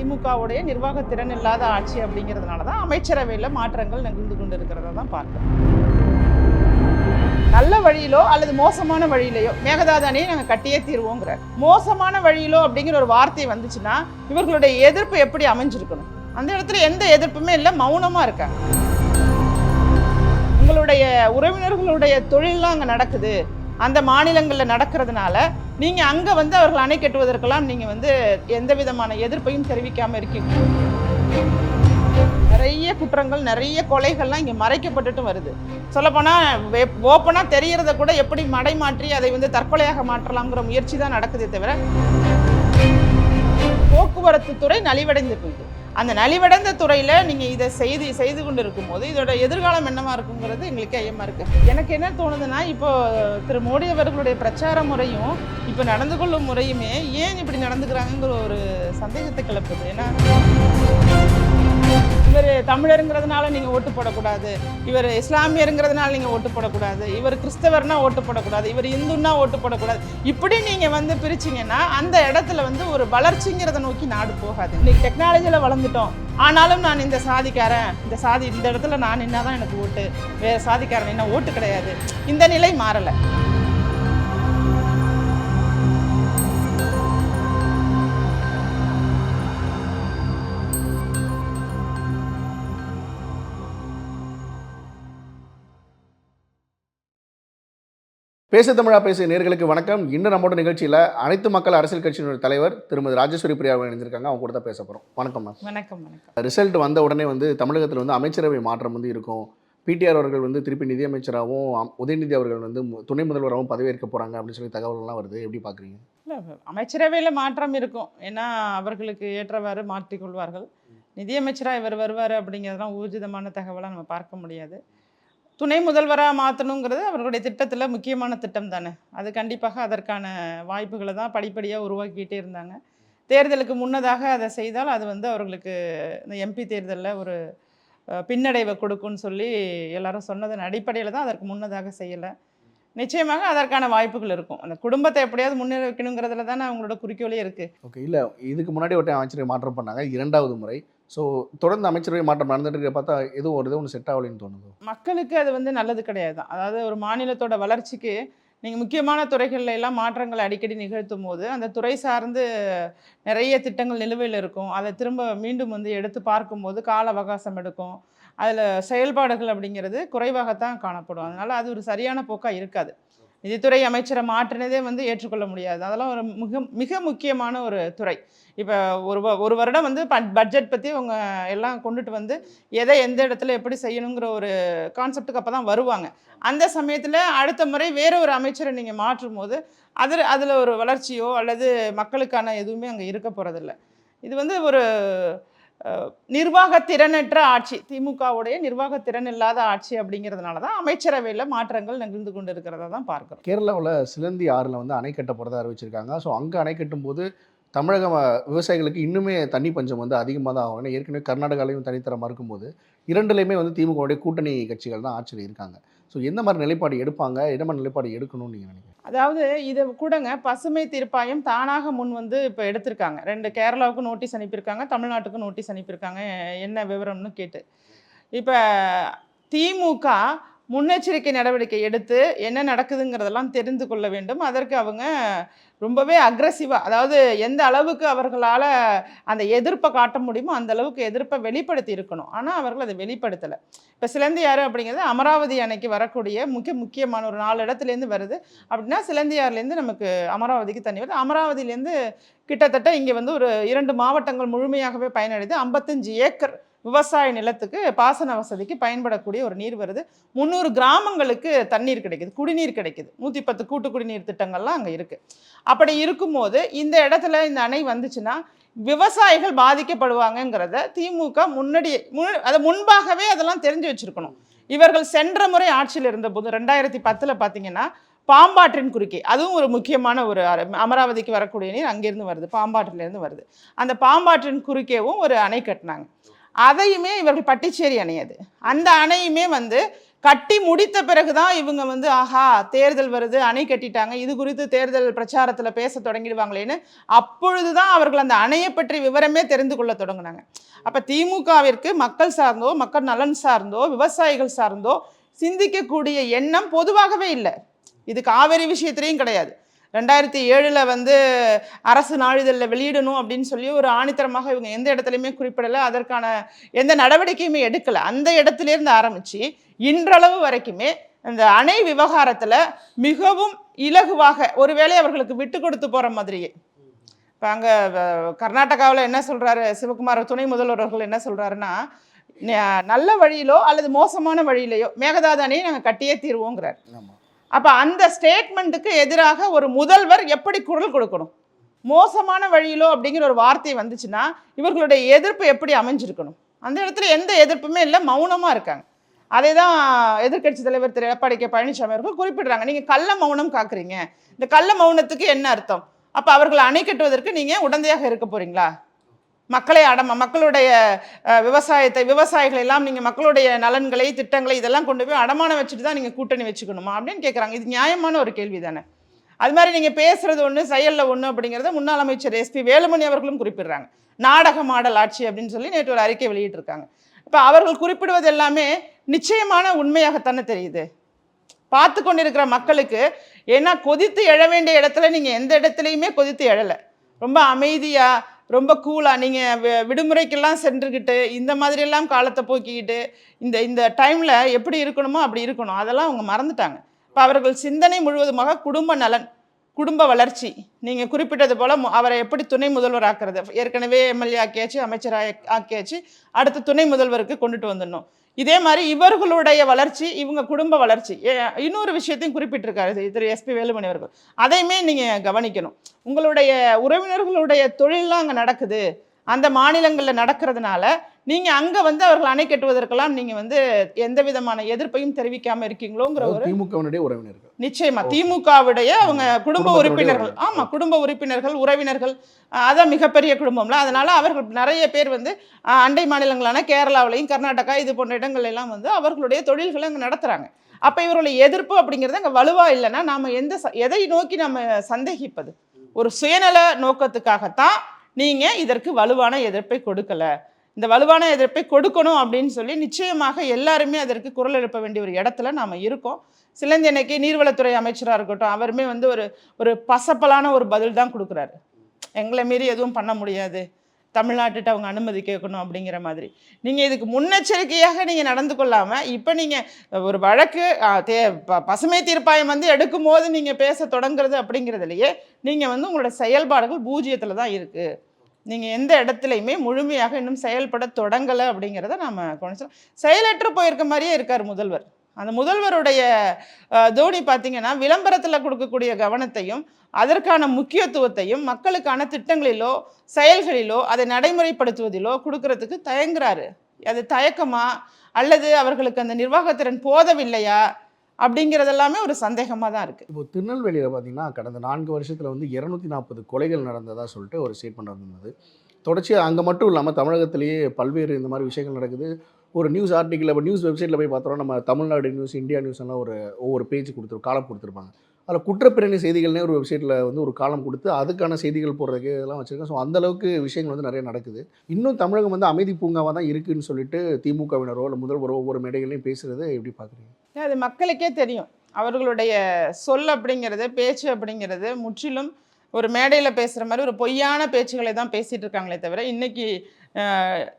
திமுகவுடைய நிர்வாகத்திறன் இல்லாத ஆட்சி அப்படிங்கிறதுனால தான் அமைச்சரவையில் மாற்றங்கள் நிகழ்ந்து கொண்டு இருக்கிறத தான் பார்க்கிறோம். நல்ல வழியிலோ அல்லது மோசமான வழியிலையோ மேகதாது அணையை நாங்கள் கட்டியே தீர்வோங்கிற மோசமான வழியிலோ அப்படிங்கிற ஒரு வார்த்தை வந்துச்சுன்னா இவர்களுடைய எதிர்ப்பு எப்படி அமைஞ்சிருக்கணும்? அந்த இடத்துல எந்த எதிர்ப்புமே இல்லை, மௌனமாக இருக்காங்க. உங்களுடைய உறவினர்களுடைய தொழிலெலாம் அங்கே நடக்குது, அந்த மாநிலங்களில் நடக்கிறதுனால நீங்கள் அங்கே வந்து அவர்கள் அணை கட்டுவதற்கெல்லாம் நீங்கள் எந்த விதமான எதிர்ப்பையும் தெரிவிக்காமல் இருக்கீங்க. நிறைய குற்றங்கள், நிறைய கொலைகள்லாம் இங்கே மறைக்கப்பட்டுட்டு வருது. சொல்லப்போனால் ஓப்பனாக தெரிகிறத கூட எப்படி மடைமாற்றி அதை தற்கொலையாக மாற்றலாம்ங்கிற முயற்சி தான் நடக்குதே தவிர போக்குவரத்து துறை நலிவடைந்து போயிடுது. அந்த நலிவடைந்த துறையில் நீங்கள் இதை செய்து கொண்டு இருக்கும்போது இதோட எதிர்காலம் என்னவா இருக்குங்கிறது எங்களுக்கு ஐயமாக இருக்குது. எனக்கு என்ன தோணுதுன்னா, இப்போ திரு மோடி அவர்களுடைய பிரச்சார முறையும் இப்போ நடந்து கொள்ளும் முறையுமே ஏன் இப்படி நடந்துக்கிறாங்கிற ஒரு சந்தேகத்தை கிளப்புது. ஏன்னா இவர் தமிழருங்கிறதுனால நீங்கள் ஓட்டு போடக்கூடாது, இவர் இஸ்லாமியருங்கிறதுனால நீங்கள் ஓட்டு போடக்கூடாது, இவர் கிறிஸ்தவர்னா ஓட்டு போடக்கூடாது, இவர் இந்துன்னா ஓட்டு போடக்கூடாது, இப்படி நீங்கள் பிரிச்சிங்கன்னா அந்த இடத்துல ஒரு வளர்ச்சிங்கிறத நோக்கி நாடு போகாது. இன்னைக்கு டெக்னாலஜியில் வளர்ந்துட்டோம், ஆனாலும் நான் இந்த சாதிக்காரன், இந்த இடத்துல நான் நின்னாதான் எனக்கு ஓட்டு, வேறு சாதிக்காரன் என்ன ஓட்டு கிடையாது, இந்த நிலை மாறலை. பேச தமிழா பேச நேயர்களுக்கு வணக்கம். இன்னும் நம்மளோட நிகழ்ச்சியில் அனைத்து மக்கள் அரசியல் கட்சியினுடைய தலைவர் திருமதி ராஜேஸ்வரி பிரியா இணைஞ்சிருக்காங்க. அவங்க கூட தான் பேச போகிறோம். வணக்கம் மேம். வணக்கம். ரிசல்ட் வந்த உடனே தமிழகத்தில் அமைச்சரவை மாற்றம் இருக்கும். பிடிஆர் அவர்கள் திருப்பி நிதியமைச்சராகவும், உதயநிதி அவர்கள் துணை முதல்வராகவும் பதவியேற்க போகிறாங்க அப்படின்னு சொல்லி தகவல்கள்லாம் வருது. எப்படி பார்க்குறீங்க? இல்லை, அமைச்சரவையில் மாற்றம் இருக்கும். ஏன்னா அவர்களுக்கு ஏற்றவாறு மாற்றிக்கொள்வார்கள். நிதியமைச்சராக இவர் வருவார் அப்படிங்கிறதுலாம் ஊர்ஜிதமான தகவலாக நம்ம பார்க்க முடியாது. துணை முதல்வராக மாற்றணுங்கிறது அவர்களுடைய திட்டத்தில் முக்கியமான திட்டம் தானே. அது கண்டிப்பாக அதற்கான வாய்ப்புகளை தான் படிப்படியாக உருவாக்கிட்டே இருந்தாங்க. தேர்தலுக்கு முன்னதாக அதை செய்தால் அது அவர்களுக்கு இந்த எம்பி தேர்தலில் ஒரு பின்னடைவை கொடுக்குன்னு சொல்லி எல்லாரும் சொன்னதன் அடிப்படையில் தான் அதற்கு முன்னதாக செய்யலை. நிச்சயமாக அதற்கான வாய்ப்புகள் இருக்கும். அந்த குடும்பத்தை எப்படியாவது முன்னேற வைக்கணுங்கிறதுல தானே அவங்களோட குறிக்கோளே இருக்குது. ஓகே. இல்லை, இதுக்கு முன்னாடி ஒரு அமைச்சரவை மாற்றம் பண்ணாங்க, 2வது முறை. ஸோ தொடர்ந்து அமைச்சரவை மாற்றம் நடந்துட்டு பார்த்தா எதுவும் ஒன்று செட் ஆகலைன்னு தோணுது. மக்களுக்கு அது நல்லது கிடையாது தான். அதாவது ஒரு மாநிலத்தோட வளர்ச்சிக்கு நீங்கள் முக்கியமான துறைகளில் எல்லாம் மாற்றங்களை அடிக்கடி நிகழ்த்தும் போது அந்த துறை சார்ந்து நிறைய திட்டங்கள் நிலுவையில் இருக்கும். அதை திரும்ப மீண்டும் எடுத்து பார்க்கும்போது கால அவகாசம் எடுக்கும். அதில் செயல்பாடுகள் அப்படிங்கிறது குறைவாகத்தான் காணப்படும். அதனால் அது ஒரு சரியான போக்காக இருக்காது. நிதித்துறை அமைச்சரை மாற்றினதே ஏற்றுக்கொள்ள முடியாது. அதெல்லாம் ஒரு மிக முக்கியமான ஒரு துறை. இப்போ ஒரு வருடம் பட்ஜெட் பற்றி அவங்க எல்லாம் கொண்டுட்டு எதை எந்த இடத்துல எப்படி செய்யணுங்கிற ஒரு கான்செப்டுக்கு அப்போ தான் வருவாங்க. அந்த சமயத்தில் அடுத்த முறை வேறு ஒரு அமைச்சரை நீங்கள் மாற்றும் போது அதில் ஒரு வளர்ச்சியோ அல்லது மக்களுக்கான எதுவுமே அங்கே இருக்க போகிறதில்ல. இது ஒரு நிர்வாகத்திறனற்ற ஆட்சி, திமுகவுடைய நிர்வாகத்திறன் இல்லாத ஆட்சி அப்படிங்கிறதுனால தான் அமைச்சரவையில் மாற்றங்கள் நிகழ்ந்து கொண்டு இருக்கிறத தான் பார்க்குறோம். கேரளாவில் சிலந்தி ஆறில் அணை கட்ட போகிறதா அறிவிச்சிருக்காங்க. ஸோ அங்கே அணை கட்டும் போது தமிழக விவசாயிகளுக்கு இன்னுமே தண்ணி பஞ்சம் அதிகமாக தான் ஆகும். ஏன்னா ஏற்கனவே கர்நாடகாலையும் தனித்தர மறுக்கும்போது 2லையுமே திமுகவுடைய கூட்டணி கட்சிகள் தான் ஆட்சியில் இருக்காங்க. ஸோ எந்த மாதிரி நிலைப்பாடு எடுப்பாங்க, என்ன மாதிரி நிலைப்பாடு எடுக்கணும்னு நீங்கள் நினைக்கிறீங்க? அதாவது இதை கூடங்க பசுமை தீர்ப்பாயம் தானாக முன் இப்போ எடுத்திருக்காங்க. 2 கேரளாவுக்கு நோட்டீஸ் அனுப்பியிருக்காங்க, தமிழ்நாட்டுக்கும் நோட்டீஸ் அனுப்பியிருக்காங்க. என்ன விவரம்னு கேட்டு இப்போ திமுக முன்னெச்சரிக்கை நடவடிக்கை எடுத்து என்ன நடக்குதுங்கிறதெல்லாம் தெரிந்து கொள்ள வேண்டும். அதற்கு அவங்க ரொம்பவே அக்ரெசிவாக, அதாவது எந்த அளவுக்கு அவர்களால் அந்த எதிர்ப்பை காட்ட முடியுமோ அந்த அளவுக்கு எதிர்ப்பை வெளிப்படுத்தி இருக்கணும். ஆனால் அவர்கள் அதை வெளிப்படுத்தலை. இப்போ சிலந்தியாறு அப்படிங்கிறது அமராவதி அணைக்கு வரக்கூடிய முக்கியமான ஒரு 4 இடத்துலேருந்து வருது. அப்படின்னா சிலந்தியாறுலேருந்து நமக்கு அமராவதிக்கு தண்ணி வருது. அமராவதியிலேருந்து கிட்டத்தட்ட இங்கே ஒரு 2 மாவட்டங்கள் முழுமையாகவே பயனடைது. 55 ஏக்கர் விவசாய நிலத்துக்கு பாசன வசதிக்கு பயன்படக்கூடிய ஒரு நீர் வருது. 300 கிராமங்களுக்கு தண்ணீர் கிடைக்குது, குடிநீர் கிடைக்குது. 110 கூட்டு குடிநீர் திட்டங்கள்லாம் அங்கே இருக்குது. அப்படி இருக்கும்போது இந்த இடத்துல இந்த அணை வந்துச்சுன்னா விவசாயிகள் பாதிக்கப்படுவாங்கங்கிறத திமுக முன்பாகவே அதெல்லாம் தெரிஞ்சு வச்சுருக்கணும். இவர்கள் சென்ற முறை ஆட்சியில் இருந்தபோது 2010 பார்த்தீங்கன்னா பாம்பாற்றின் குறுக்கே, அதுவும் ஒரு முக்கியமான ஒரு அமராவதிக்கு வரக்கூடிய நீர் அங்கேருந்து வருது, பாம்பாற்றிலேருந்து வருது. அந்த பாம்பாற்றின் குறுக்கேவும் ஒரு அணை கட்டினாங்க. அதையுமே இவர்கள் பட்டிச்சேரி அணை, அது அந்த அணையுமே வந்து கட்டி முடித்த பிறகுதான் இவங்க வந்து ஆஹா தேர்தல் வருது, அணை கட்டிட்டாங்க, இது குறித்து தேர்தல் பிரச்சாரத்தில் பேச தொடங்கிடுவாங்களேன்னு அப்பொழுதுதான் அவர்கள் அந்த அணையை பற்றி விவரமே தெரிந்து கொள்ள தொடங்கினாங்க. அப்ப திமுகவிற்கு மக்கள் சார்ந்தோ, மக்கள் நலன் சார்ந்தோ, விவசாயிகள் சார்ந்தோ சிந்திக்கக்கூடிய எண்ணம் பொதுவாகவே இல்லை. இது காவேரி விஷயத்திலையும் கிடையாது. 2007 வந்து அரசு நாளிதழில் வெளியிடணும் அப்படின்னு சொல்லி ஒரு ஆணித்தரமாக இவங்க எந்த இடத்துலையுமே குறிப்பிடலை, அதற்கான எந்த நடவடிக்கையுமே எடுக்கலை. அந்த இடத்துலேருந்து ஆரம்பித்து இன்றளவு வரைக்குமே இந்த அணை விவகாரத்தில் மிகவும் இலகுவாக ஒருவேளை அவர்களுக்கு விட்டு கொடுத்து போகிற மாதிரியே. இப்போ அங்கே கர்நாடகாவில் என்ன சொல்கிறாரு சிவகுமார் துணை முதல்வர் அவர்கள் என்ன சொல்கிறாருன்னா, நல்ல வழியிலோ அல்லது மோசமான வழியிலையோ மேகதாது அணையை நாங்கள் கட்டியே தீர்வோங்கிறார். அப்போ அந்த ஸ்டேட்மெண்ட்டுக்கு எதிராக ஒரு முதல்வர் எப்படி குரல் கொடுக்கணும்? மோசமான வழியிலோ அப்படிங்கிற ஒரு வார்த்தை வந்துச்சுன்னா இவர்களுடைய எதிர்ப்பு எப்படி அமைஞ்சிருக்கணும்? அந்த இடத்துல எந்த எதிர்ப்புமே இல்லை, மௌனமாக இருக்காங்க. அதை தான் எதிர்க்கட்சி தலைவர் திரு எடப்பாடி கே பழனிசாமி அவர்கள் குறிப்பிடுறாங்க. நீங்கள் கள்ள மௌனம் காக்குறீங்க, இந்த கள்ள மௌனத்துக்கு என்ன அர்த்தம்? அப்போ அவர்களை அணை கட்டுவதற்கு நீங்கள் உடந்தையாக இருக்க போறீங்களா? மக்களை மக்களுடைய விவசாயிகள் எல்லாம் நீங்கள் மக்களுடைய நலன்களை திட்டங்களை இதெல்லாம் கொண்டு போய் அடமானம் வச்சுட்டு தான் நீங்கள் கூட்டணி வச்சுக்கணுமா அப்படின்னு கேட்குறாங்க. இது நியாயமான ஒரு கேள்வி தானே. அது மாதிரி நீங்கள் பேசுறது ஒன்று செயலில் ஒன்று அப்படிங்கிறத முன்னாள் அமைச்சர் எஸ்பி வேலுமணி அவர்களும் குறிப்பிடுறாங்க. நாடக மாடல் ஆட்சி அப்படின்னு சொல்லி நேற்று ஒரு அறிக்கை வெளியிட்டிருக்காங்க. இப்போ அவர்கள் குறிப்பிடுவது எல்லாமே நிச்சயமான உண்மையாகத்தானே தெரியுது பார்த்து கொண்டிருக்கிற மக்களுக்கு. ஏன்னா கொதித்து எழ வேண்டிய இடத்துல நீங்கள் எந்த இடத்துலையுமே கொதித்து எழலை, ரொம்ப அமைதியாக ரொம்ப கூலாக நீங்கள் விடுமுறைக்கெல்லாம் சென்றுக்கிட்டு இந்த மாதிரியெல்லாம் காலத்தை போக்கிக்கிட்டு இந்த டைமில் எப்படி இருக்கணுமோ அப்படி இருக்கணும், அதெல்லாம் அவங்க மறந்துட்டாங்க. இப்போ அவர்கள் சிந்தனை முழுவதுமாக குடும்ப நலன், குடும்ப வளர்ச்சி. நீங்கள் குறிப்பிட்டது போல் அவரை எப்படி துணை முதல்வர் ஆக்குறது, ஏற்கனவே எம்எல்ஏ ஆக்கியாச்சு, அமைச்சர் ஆக்கியாச்சு, அடுத்து துணை முதல்வருக்கு கொண்டுட்டு வந்துடணும். இதே மாதிரி இவர்களுடைய வளர்ச்சி, இவங்க குடும்ப வளர்ச்சி. இன்னொரு விஷயத்தையும் குறிப்பிட்டிருக்காரு திரு எஸ்பி வேலுமணி அவர்கள், அதையுமே நீங்கள் கவனிக்கணும். உங்களுடைய உறவினர்களுடைய தொழிலெலாம் அங்கே நடக்குது, அந்த மாநிலங்களில் நடக்கிறதுனால நீங்கள் அங்கே வந்து அவர்கள் அணை கட்டுவதற்கெல்லாம் நீங்கள் வந்து எந்த விதமான எதிர்ப்பையும் தெரிவிக்காமல் இருக்கீங்களோங்கிற ஒரு திமுகவினுடைய உறவினர்கள். நிச்சயமா திமுகவுடைய அவங்க குடும்ப உறுப்பினர்கள், ஆமாம் குடும்ப உறுப்பினர்கள் உறவினர்கள், அதான் மிகப்பெரிய குடும்பம்ல. அதனால அவர்கள் நிறைய பேர் வந்து அண்டை மாநிலங்களான கேரளாவிலையும் கர்நாடகா இது போன்ற இடங்கள் எல்லாம் வந்து அவர்களுடைய தொழில்களை அங்கே நடத்துகிறாங்க. அப்போ இவர்களுடைய எதிர்ப்பு அப்படிங்கிறது அங்கே வலுவாக இல்லைன்னா நாம் எதை நோக்கி நம்ம சந்தேகிப்பது? ஒரு சுயநல நோக்கத்துக்காகத்தான் நீங்கள் இதற்கு வலுவான எதிர்ப்பை கொடுக்கலை. இந்த வலுவான எதிர்ப்பை கொடுக்கணும் அப்படின்னு சொல்லி நிச்சயமாக எல்லாருமே அதற்கு குரல் எழுப்ப வேண்டிய ஒரு இடத்துல நாம் இருக்கோம். சிலந்தியனைக்கு நீர்வளத்துறை அமைச்சராக இருக்கட்டும், அவருமே வந்து ஒரு பசப்பலான ஒரு பதில் தான் கொடுக்குறாரு. எங்களை மீறி எதுவும் பண்ண முடியாது, தமிழ்நாட்டுட்டு அவங்க அனுமதி கேட்கணும் அப்படிங்கிற மாதிரி. நீங்கள் இதுக்கு முன்னெச்சரிக்கையாக நீங்கள் நடந்து கொள்ளாமல் இப்போ நீங்கள் ஒரு வழக்கு பசுமை தீர்ப்பாயம் வந்து எடுக்கும் போது நீங்கள் பேச தொடங்குறது அப்படிங்கிறதுலையே நீங்கள் வந்து உங்களோட செயல்பாடுகள் பூஜ்ஜியத்தில் தான் இருக்குது. நீங்கள் எந்த இடத்துலையுமே முழுமையாக இன்னும் செயல்பட தொடங்கலை அப்படிங்கிறத நாம் கவனிச்சோம். செயலற்று போயிருக்க மாதிரியே இருக்கார் முதல்வர். அந்த முதல்வருடைய தோனி பார்த்தீங்கன்னா விளம்பரத்தில் கொடுக்கக்கூடிய கவனத்தையும் அதற்கான முக்கியத்துவத்தையும் மக்களுக்கான திட்டங்களிலோ செயல்களிலோ அதை நடைமுறைப்படுத்துவதிலோ கொடுக்கறதுக்கு தயங்குறாரு. அது தயக்கமா அல்லது அவர்களுக்கு அந்த நிர்வாகத்திறன் போதவில்லையா அப்படிங்கிறதெல்லாமே ஒரு சந்தேகமாக தான் இருக்குது. இப்போ திருநெல்வேலியில் பார்த்தீங்கன்னா கடந்த 4 வருஷத்தில் வந்து 240 கொலைகள் நடந்ததாக சொல்லிட்டு ஒரு ஸ்டேட்மெண்ட் வந்திருந்தது. தொடர்ச்சியாக அங்கே மட்டும் இல்லாமல் தமிழகத்திலேயே பல்வேறு இந்த மாதிரி விஷயங்கள் நடக்குது. ஒரு நியூஸ் ஆர்டிக்கிள், இப்போ நியூஸ் வெப்சைட்டில் போய் பார்த்தோம்னா நம்ம தமிழ்நாடு நியூஸ், இந்தியா நியூஸ் எல்லாம் ஒவ்வொரு பேஜ் காலம் கொடுத்துருப்பாங்க. அதில் குற்றப்பிரணி செய்திகள்னே ஒரு வெப்சைட்டில் வந்து ஒரு காலம் கொடுத்து அதுக்கான செய்திகள் போடுறதுக்கு இதெல்லாம் வச்சுருக்கேன். ஸோ அந்தளவுக்கு விஷயங்கள் வந்து நிறைய நடக்குது. இன்னும் தமிழகம் வந்து அமைதி பூங்காவாக தான் இருக்குதுன்னு சொல்லிட்டு திமுகவினரோ இல்லை முதல்வரோ ஒவ்வொரு மேடைகளையும் பேசுகிறத எப்படி பார்க்குறீங்க? அது மக்களுக்கே தெரியும். அவர்களுடைய சொல் அப்படிங்கிறது, பேச்சு அப்படிங்கிறது முற்றிலும் ஒரு மேடையில் பேசுகிற மாதிரி ஒரு பொய்யான பேச்சுகளை தான் பேசிகிட்டு இருக்காங்களே தவிர இன்றைக்கி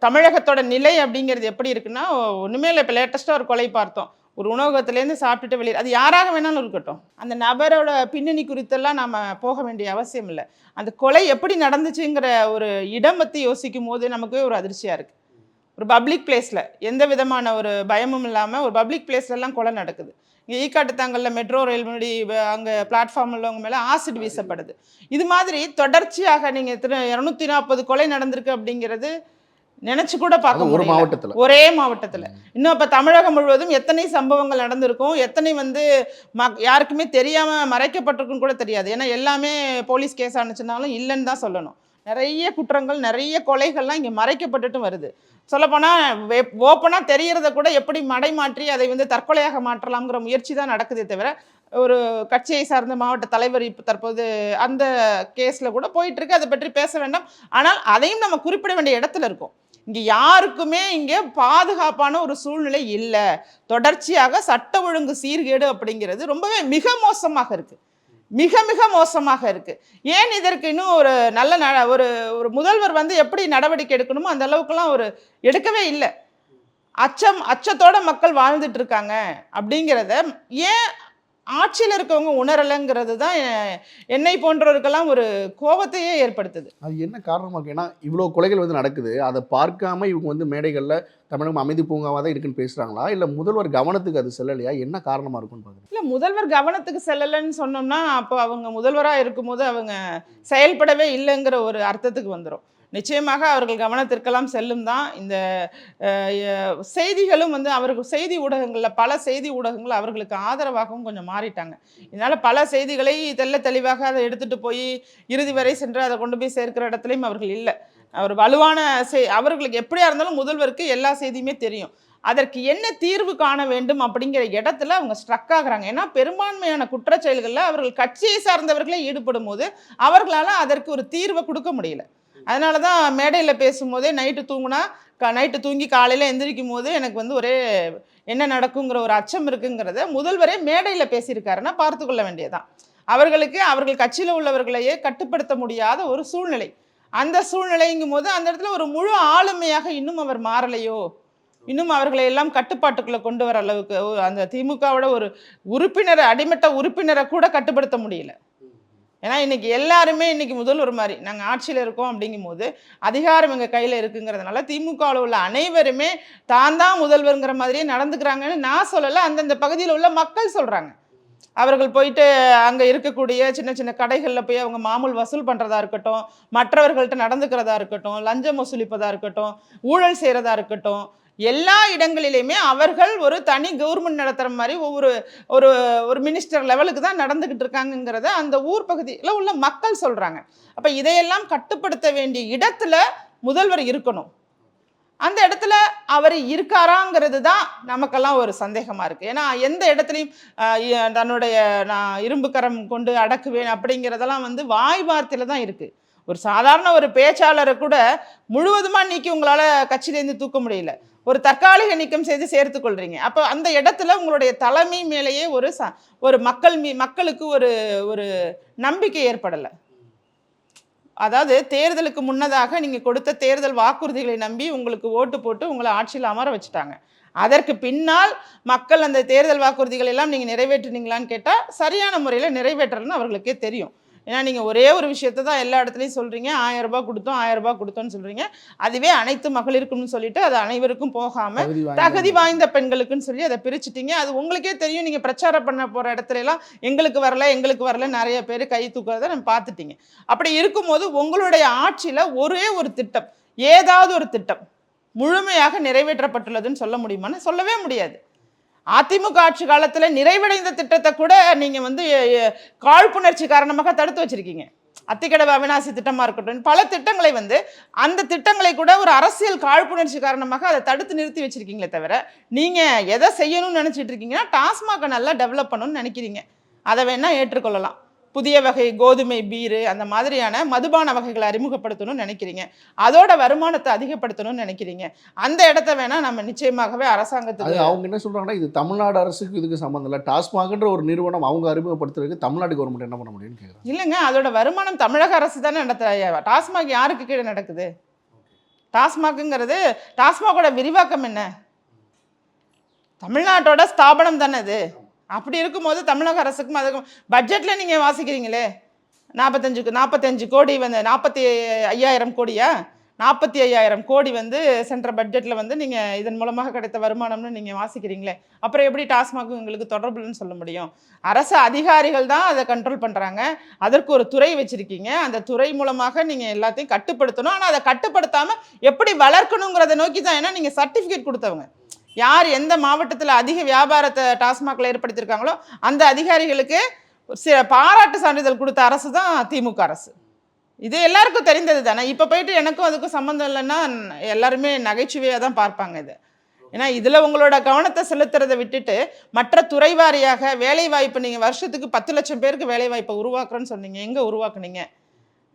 தமிழகத்தோட நிலை அப்படிங்கிறது எப்படி இருக்குன்னா ஒன்றுமே இல்லை. இப்போ லேட்டஸ்ட்டாக ஒரு கொலை பார்த்தோம். ஒரு உணவகத்துலேருந்து சாப்பிட்டுட்டு வெளியே, அது யாராக வேணாலும் இருக்கட்டும், அந்த நபரோட பின்னணி குறித்தெல்லாம் நம்ம போக வேண்டிய அவசியம் இல்லை. அந்த கொலை எப்படி நடந்துச்சுங்கிற ஒரு இடம் பற்றி யோசிக்கும் போது நமக்கு ஒரு அதிர்ச்சியாக இருக்குது. ஒரு பப்ளிக் பிளேஸில் எந்த விதமான ஒரு பயமும் இல்லாமல் ஒரு பப்ளிக் பிளேஸ்லலாம் கொலை நடக்குது. இங்கே ஈக்காட்டுத்தாங்கலில் மெட்ரோ ரயில் முன்னாடி அங்கே பிளாட்ஃபார்ம் உள்ளவங்க மேலே ஆசிட் வீசப்படுது. இது மாதிரி தொடர்ச்சியாக நீங்கள் 240 கொலை நடந்திருக்கு அப்படிங்கிறது நினச்சி கூட பார்க்க ஒரு மாவட்டத்தில், ஒரே மாவட்டத்தில். இன்னும் இப்போ தமிழகம் முழுவதும் எத்தனை சம்பவங்கள் நடந்திருக்கும், எத்தனை வந்து யாருக்குமே தெரியாமல் மறைக்கப்பட்டிருக்குன்னு கூட தெரியாது. ஏன்னா எல்லாமே போலீஸ் கேஸ் ஆனிச்சுனாலும் இல்லைன்னு தான் சொல்லணும். நிறைய குற்றங்கள், நிறைய கொலைகள்லாம் இங்கே மறைக்கப்பட்டுட்டு வருது. சொல்லப்போனால் ஓப்பனாக தெரியறத கூட எப்படி மடைமாற்றி அதை வந்து தற்கொலையாக மாற்றலாம்ங்கிற முயற்சி தான் நடக்குதே தவிர, ஒரு கட்சியை சார்ந்த மாவட்ட தலைவர் இப்போ தற்போது அந்த கேஸில் கூட போயிட்டுருக்கு. அதை பற்றி பேச வேண்டாம். ஆனால் அதையும் நம்ம குறிப்பிட வேண்டிய இடத்துல இருக்கோம். இங்கே யாருக்குமே இங்கே பாதுகாப்பான ஒரு சூழ்நிலை இல்லை. தொடர்ச்சியாக சட்ட ஒழுங்கு சீர்கேடு அப்படிங்கிறது ரொம்பவே மிக மோசமாக இருக்குது. மிக மிக மோசமாக இருக்குது. ஏன் இதற்கு இன்னும் ஒரு நல்ல ஒரு ஒரு முதல்வர் வந்து எப்படி நடவடிக்கை எடுக்கணுமோ அந்த அளவுக்குலாம் ஒரு எடுக்கவே இல்லை. அச்சத்தோட மக்கள் வாழ்ந்துட்டு இருக்காங்க அப்படிங்கிறத ஏன் ஆட்சியில் இருக்கவங்க உணரலைங்கிறது தான் என்னை போன்றவருக்கெல்லாம் ஒரு கோபத்தையே ஏற்படுத்துது. அது என்ன காரணமாக இருக்கு? ஏன்னா இவ்வளோ கொலைகள் வந்து நடக்குது, அதை பார்க்காம இவங்க வந்து மேடைகளில் தமிழகம் அமைதி பூங்காவாக தான் இருக்குன்னு பேசுகிறாங்களா, இல்லை முதல்வர் கவனத்துக்கு அது செல்லலையா, என்ன காரணமாக இருக்குன்னு பார்க்குறேன். இல்லை, முதல்வர் கவனத்துக்கு செல்லலைன்னு சொன்னோம்னா அப்போ அவங்க முதல்வராக இருக்கும்போது அவங்க செயல்படவே இல்லைங்கிற ஒரு அர்த்தத்துக்கு வந்துடும். நிச்சயமாக அவர்கள் கவனத்திற்கெல்லாம் செல்லும் தான். இந்த செய்திகளும் வந்து அவர்கள் செய்தி ஊடகங்களில் பல செய்தி ஊடகங்கள் அவர்களுக்கு ஆதரவாகவும் கொஞ்சம் மாறிட்டாங்க. இதனால் பல செய்திகளை தெளிவாக அதை எடுத்துகிட்டு போய் இறுதி வரை சென்று அதை கொண்டு போய் சேர்க்கிற இடத்துலையும் அவர்கள் இல்லை. அவர் வலுவான அவர்களுக்கு எப்படியா இருந்தாலும் முதல்வருக்கு எல்லா செய்தியுமே தெரியும். அதற்கு என்ன தீர்வு காண வேண்டும் அப்படிங்கிற இடத்துல அவங்க ஸ்ட்ரக் ஆகுறாங்க. ஏன்னா பெரும்பான்மையான குற்றச்செயல்களில் அவர்கள் கட்சியை சார்ந்தவர்களே ஈடுபடும் போது அவர்களால் அதற்கு ஒரு தீர்வை கொடுக்க முடியல. அதனால தான் மேடையில் பேசும்போதே நைட்டு தூங்கி காலையில் எந்திரிக்கும் போது எனக்கு வந்து ஒரே என்ன நடக்குங்கிற ஒரு அச்சம் இருக்குங்கிறத முதல்வரே மேடையில் பேசியிருக்காருன்னா பார்த்து கொள்ள வேண்டியதான். அவர்கள் கட்சியில் உள்ளவர்களையே கட்டுப்படுத்த முடியாத ஒரு சூழ்நிலை. அந்த சூழ்நிலைங்கும் போது அந்த இடத்துல ஒரு முழு ஆளுமையாக இன்னும் அவர் மாறலையோ, இன்னும் அவர்களை எல்லாம் கட்டுப்பாட்டுக்குள்ளே கொண்டு வர அளவுக்கு அந்த திமுகவோட ஒரு அடிமட்ட உறுப்பினரை கூட கட்டுப்படுத்த முடியல. ஏன்னா இன்றைக்கி எல்லாருமே முதல்வர் மாதிரி நாங்கள் ஆட்சியில் இருக்கோம் அப்படிங்கும்போது அதிகாரம் எங்கள் கையில் இருக்குங்கிறதுனால திமுகவில் உள்ள அனைவருமே தான் முதல்வருங்கிற மாதிரியே நடந்துக்கிறாங்கன்னு நான் சொல்லலை, அந்தந்த பகுதியில் உள்ள மக்கள் சொல்கிறாங்க. அவர்கள் போயிட்டு அங்கே இருக்கக்கூடிய சின்ன சின்ன கடைகளில் போய் அவங்க மாமூல் வசூல் பண்ணுறதா இருக்கட்டும், மற்றவர்கள்ட்ட நடந்துக்கிறதா இருக்கட்டும், லஞ்சம் வசூலிப்பதாக இருக்கட்டும், ஊழல் செய்கிறதா இருக்கட்டும், எல்லா இடங்களிலையுமே அவர்கள் ஒரு தனி கவர்மெண்ட் நடத்துகிற மாதிரி ஒரு மினிஸ்டர் லெவலுக்கு தான் நடந்துக்கிட்டு இருக்காங்கங்கிறத அந்த ஊர் பகுதியில் உள்ள மக்கள் சொல்கிறாங்க. அப்போ இதையெல்லாம் கட்டுப்படுத்த வேண்டிய இடத்துல முதல்வர் இருக்கணும். அந்த இடத்துல அவர் இருக்காராங்கிறது தான் நமக்கெல்லாம் ஒரு சந்தேகமாக இருக்குது. ஏன்னா எந்த இடத்துலையும் தன்னுடைய நான் இரும்பு கரம் கொண்டு அடக்குவேன் அப்படிங்கிறதெல்லாம் வந்து வாய் வார்த்தையில் தான் இருக்குது. ஒரு சாதாரண ஒரு பேச்சாளரை கூட முழுவதுமாக நீக்கி உங்களால் கட்சியிலேருந்து தூக்க முடியல. ஒரு தற்காலிக நீக்கம் செய்து சேர்த்து கொள்றீங்க. அப்போ அந்த இடத்துல உங்களுடைய தலைமை மேலேயே ஒரு மக்களுக்கு ஒரு நம்பிக்கை ஏற்படலை. அதாவது தேர்தலுக்கு முன்னதாக நீங்கள் கொடுத்த தேர்தல் வாக்குறுதிகளை நம்பி உங்களுக்கு ஓட்டு போட்டு உங்களை ஆட்சியில் அமர வச்சுட்டாங்க. அதற்கு பின்னால் மக்கள் அந்த தேர்தல் வாக்குறுதிகள் எல்லாம் நீங்கள் நிறைவேற்றினீங்களான்னு கேட்டால் சரியான முறையில் நிறைவேற்றலன்னு அவர்களுக்கே தெரியும். ஏன்னா நீங்கள் ஒரே ஒரு விஷயத்தை தான் எல்லா இடத்துலையும் சொல்கிறீங்க, 1000 ரூபாய் கொடுத்தோம் 1000 ரூபாய் கொடுத்தோன்னு சொல்கிறீங்க. அதுவே அனைத்து மகளிருக்குன்னு சொல்லிட்டு அது அனைவருக்கும் போகாமல் தகுதி வாய்ந்த பெண்களுக்குன்னு சொல்லி அதை பிரிச்சுட்டீங்க. அது உங்களுக்கே தெரியும். நீங்கள் பிரச்சாரம் பண்ண போகிற இடத்துலலாம் எங்களுக்கு வரல நிறைய பேர் கை தூக்குறதை நம்ம பார்த்துட்டீங்க. அப்படி இருக்கும்போது உங்களுடைய ஆட்சியில் ஒரே ஒரு திட்டம், ஏதாவது ஒரு திட்டம் முழுமையாக நிறைவேற்றப்பட்டுள்ளதுன்னு சொல்ல முடியுமான்னு சொல்லவே முடியாது. அதிமுக ஆட்சி காலத்தில் நிறைவடைந்த திட்டத்தை கூட நீங்கள் வந்து காழ்ப்புணர்ச்சி காரணமாக தடுத்து வச்சிருக்கீங்க. அத்திக்கடவு அவிநாசி திட்டமாக இருக்கட்டும், பல திட்டங்களை வந்து அந்த திட்டங்களை கூட ஒரு அரசியல் காழ்ப்புணர்ச்சி காரணமாக அதை தடுத்து நிறுத்தி வச்சிருக்கீங்களே தவிர நீங்கள் எதை செய்யணும்னு நினச்சிட்டு இருக்கீங்கன்னா டாஸ்மாகை நல்லா டெவலப் பண்ணணும்னு நினைக்கிறீங்க. அதை வேணால் ஏற்றுக்கொள்ளலாம். புதிய வகை கோதுமை பீரு அந்த மாதிரியான மதுபான வகைகளை அறிமுகப்படுத்தணும்னு நினைக்கிறீங்க. அதோட வருமானத்தை அதிகப்படுத்தணும்னு நினைக்கிறீங்க. அந்த இடத்த வேணால் நம்ம நிச்சயமாகவே அரசாங்கத்துக்கு அவங்க என்ன சொல்கிறாங்கன்னா, இது தமிழ்நாடு அரசுக்கு இதுக்கு சம்மந்தம் இல்லை, டாஸ்மாக்ன்ற ஒரு நிறுவனம் அவங்க அறிமுகப்படுத்துறதுக்கு தமிழ்நாடு கவர்மெண்ட் என்ன பண்ண முடியும்னு கேட்குறாங்க. இல்லைங்க, அதோட வருமானம் தமிழக அரசு தானே நடத்துகிறாங்க. டாஸ்மாக் யாருக்கு கீழே நடக்குது? டாஸ்மாகோட விரிவாக்கம் என்ன? தமிழ்நாட்டோட ஸ்தாபனம் தானே அது. அப்படி இருக்கும்போது தமிழக அரசுக்கும் அதுக்கும் பட்ஜெட்டில் நீங்கள் வாசிக்கிறீங்களே 45 கோடி வந்து 45,000 கோடியா, 45,000 கோடி வந்து சென்ற பட்ஜெட்டில் வந்து நீங்கள் இதன் மூலமாக கிடைத்த வருமானம்னு நீங்கள் வாசிக்கிறீங்களே, அப்புறம் எப்படி டாஸ்மாக் உங்களுக்கு தொடர்புன்னு சொல்ல முடியும்? அரசு அதிகாரிகள் தான் அதை கண்ட்ரோல் பண்ணுறாங்க. அதற்கு ஒரு துறை வச்சுருக்கீங்க. அந்த துறை மூலமாக நீங்கள் எல்லாத்தையும் கட்டுப்படுத்தணும். ஆனால் அதை கட்டுப்படுத்தாமல் எப்படி வளர்க்கணுங்கிறத நோக்கி தான். ஏன்னா நீங்கள் சர்டிஃபிகேட் கொடுத்தவங்க யார் எந்த மாவட்டத்தில் அதிக வியாபாரத்தை டாஸ்மாகில் ஏற்படுத்தியிருக்காங்களோ அந்த அதிகாரிகளுக்கு பாராட்டு சான்றிதழ் கொடுத்த அரசு தான் திமுக அரசு. இது எல்லாருக்கும் தெரிந்தது தானே. இப்போ போயிட்டு எனக்கும் அதுக்கும் சம்மந்தம் இல்லைன்னா எல்லாருமே நகைச்சுவையாக தான் பார்ப்பாங்க இது. ஏன்னா இதில் உங்களோட கவனத்தை செலுத்துறதை விட்டுட்டு மற்ற துறை வாரியாக வேலை வாய்ப்பு, நீங்கள் வருஷத்துக்கு 10 லட்சம் பேருக்கு வேலை வாய்ப்பை உருவாக்குறேன்னு சொன்னீங்க, எங்கே உருவாக்குனீங்க?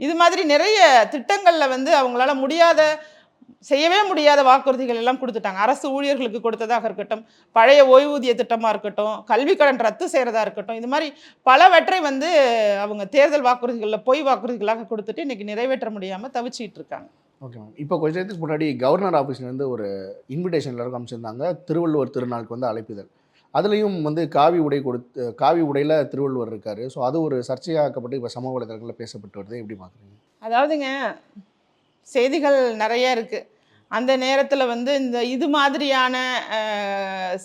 இது மாதிரி நிறைய திட்டங்களில் வந்து அவங்களால முடியாத, செய்யவே முடியாத வாக்குறுதிகள் எல்லாம் கொடுத்துட்டாங்க. அரசு ஊழியர்களுக்கு கொடுத்ததாக இருக்கட்டும், பழைய ஓய்வூதிய திட்டமாக இருக்கட்டும், கல்வி கடன் ரத்து செய்கிறதா இருக்கட்டும், இது மாதிரி பலவற்றை வந்து அவங்க தேர்தல் வாக்குறுதிகளில் பொய் வாக்குறுதிகளாக கொடுத்துட்டு இன்னைக்கு நிறைவேற்ற முடியாமல் தவிச்சிட்டு இருக்காங்க. Okay ma'am. இப்போ கொஞ்ச நேரத்துக்கு முன்னாடி கவர்னர் ஆஃபீஸ்லேருந்து ஒரு இன்விடேஷன் எல்லாருக்கும் அமைச்சிருந்தாங்க, திருவள்ளுவர் திருநாளுக்கு வந்து அழைப்பிதழ். அதுலேயும் வந்து காவி உடையில் திருவள்ளுவர் இருக்கார். ஸோ அது ஒரு சர்ச்சையாக்கப்பட்டு இப்போ சமூக வலைதளங்களில் பேசப்பட்டு வருது. எப்படி பார்க்குறீங்க? அதாவதுங்க, செய்திகள் நிறைய இருக்குது. அந்த நேரத்தில் வந்து இது மாதிரியான